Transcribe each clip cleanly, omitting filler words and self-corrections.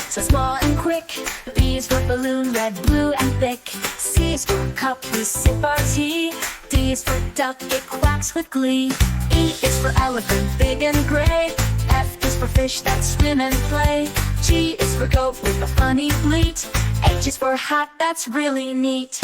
so small and quick. B is for balloon, red, blue, and thick. C is for cup, we sip our tea. D is for duck, it quacks with glee. E is for elephant, big and gray. F is for fish that swim and play. G is for goat with a funny bleat. H is for hat, that's really neat.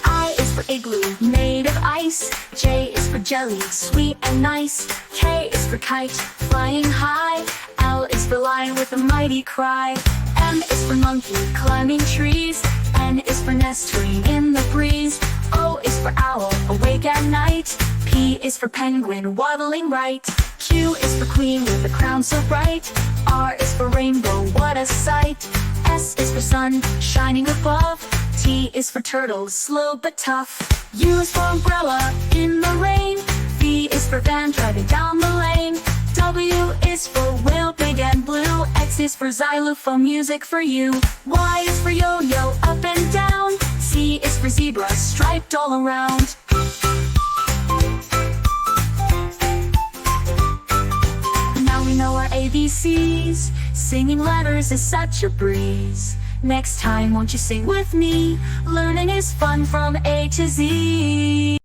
I is for igloo, made of ice. J is for jelly, sweet and nice. K is for kite, flying high. L is for lion with a mighty cry. M is for monkey, climbing trees. N is for nest, swinging in the breeze. O is for owl, awake at night. P is for penguin, waddling right. Q is for queen with a crown so bright. R is for rainbow, what a sight. S is for sun, shining above. T is for turtle, slow but tough. U is for umbrella, in the rain. V is for van, driving down the lane. W is for whale, big and blue. X is for xylophone, music for you. Y is for yo-yo, up and down. Z is for zebra, striped all around. Now we know our ABCs. Singing letters is such a breeze. Next time, won't you sing with me? Learning is fun from A to Z.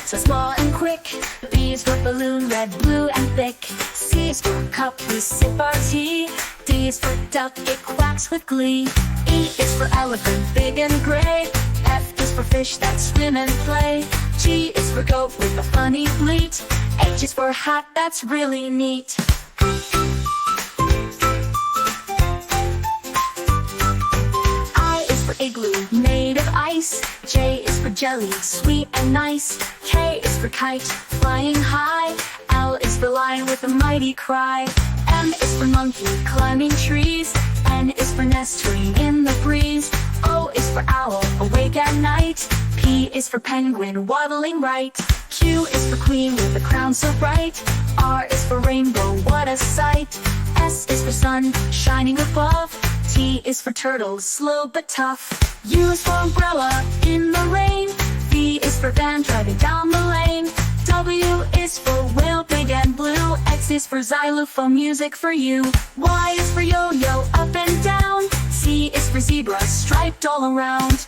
So small and quick. B is for balloon, red, blue, and thick. C is for cup, we sip our tea. D is for duck, it quacks with glee. E is for elephant, big and gray. F is for fish that swim and play. G is for goat with a funny bleat. H is for hat, that's really neat. I is for igloo, made of ice. J is for jelly, sweet and nice. K is for kite, flying high. L is for lion with a mighty cry. M is for monkey, climbing trees. N is for nest, swinging in the breeze. O is for owl, awake at night. P is for penguin, waddling right. Q is for queen with a crown so bright. R is for rainbow, what a sight. S is for sun, shining above. T is for turtle, slow but tough. U is for umbrella, in the rain. V is for van, driving down the lane. W is for whale, big and blue. X is for xylophone, music for you. Y is for yo-yo, up and down. Z is for zebra, striped all around.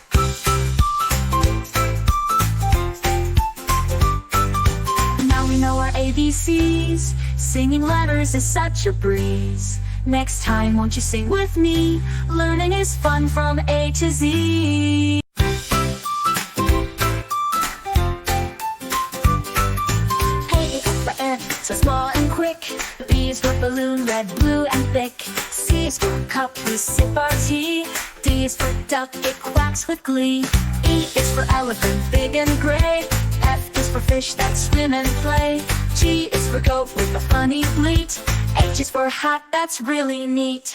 Now we know our ABCs. Singing letters is such a breeze. Next time, won't you sing with me? Learning is fun from A to Z. So small and quick. B is for balloon, red, blue, and thick. C is for cup, we sip our tea. D is for duck, it quacks with glee. E is for elephant, big and gray. F is for fish that swim and play. G is for goat with a funny bleat. H is for hat, that's really neat.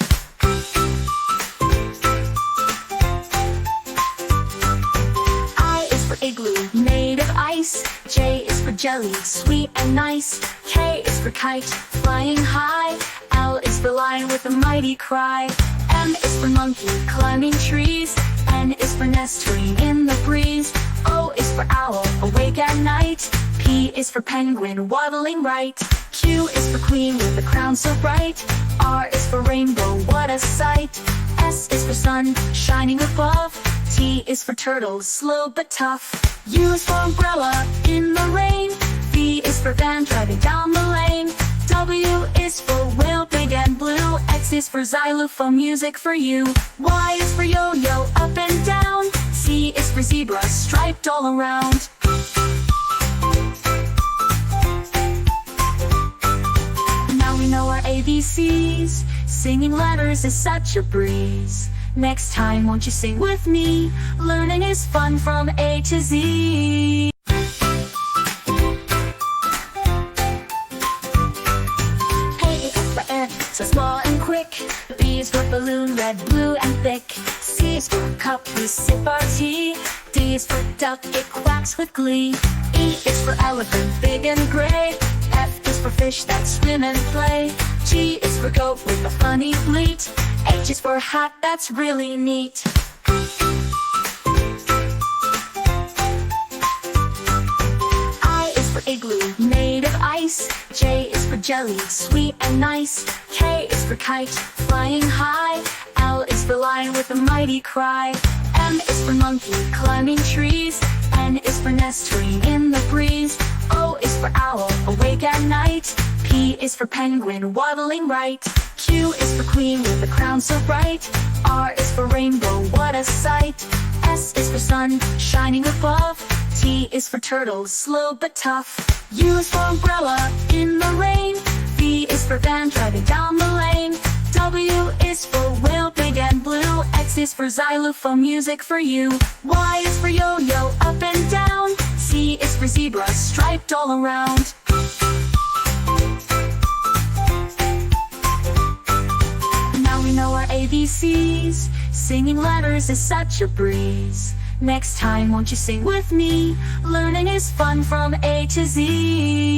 I is for igloo, made of ice. J is for jelly, sweet and nice. K is for kite, flying high. L is for lion with a mighty cry. M is for monkey, climbing trees. N is for nest, swinging in the breeze. O is for owl, awake at night. P is for penguin, waddling right. Q is for queen with a crown so bright. R is for rainbow, what a sight. S is for sun, shining above. T is for turtle, slow but tough. U is for umbrella, in the rain. V is for van, driving down the lane. W is for whale, big and blue. X is for xylophone, music for you. Y is for yo-yo, up and down. Z is for zebra, striped all around. Now we know our ABCs. Singing letters is such a breeze. Next time, won't you sing with me? Learning is fun from A to Z. So small and quick. B is for balloon, red, blue, and thick. C is for cup, we sip our tea. D is for duck, it quacks with glee. E is for elephant, big and gray. F is for fish that swim and play. G is for goat with a funny bleat. H is for hat, that's really neat. ice. J is for jelly, sweet and nice. K is for kite, flying high. L is for lion with a mighty cry. M is for monkey, climbing trees. N is for nestling in the breeze. O is for owl, awake at night. P is for penguin, waddling right. Q is for queen with a crown so bright. R is for rainbow, what a sight. S is for sun, shining above. T is for turtle, slow but tough. U is for umbrella, in the rain. V is for van, driving down the lane. W is for whale, big and blue. X is for xylophone, music for you. Y is for yo-yo, up and down. Z is for zebra, striped all around. Now we know our ABCs. Singing letters is such a breeze. Next time, won't you sing with me? Learning is fun from A to Z.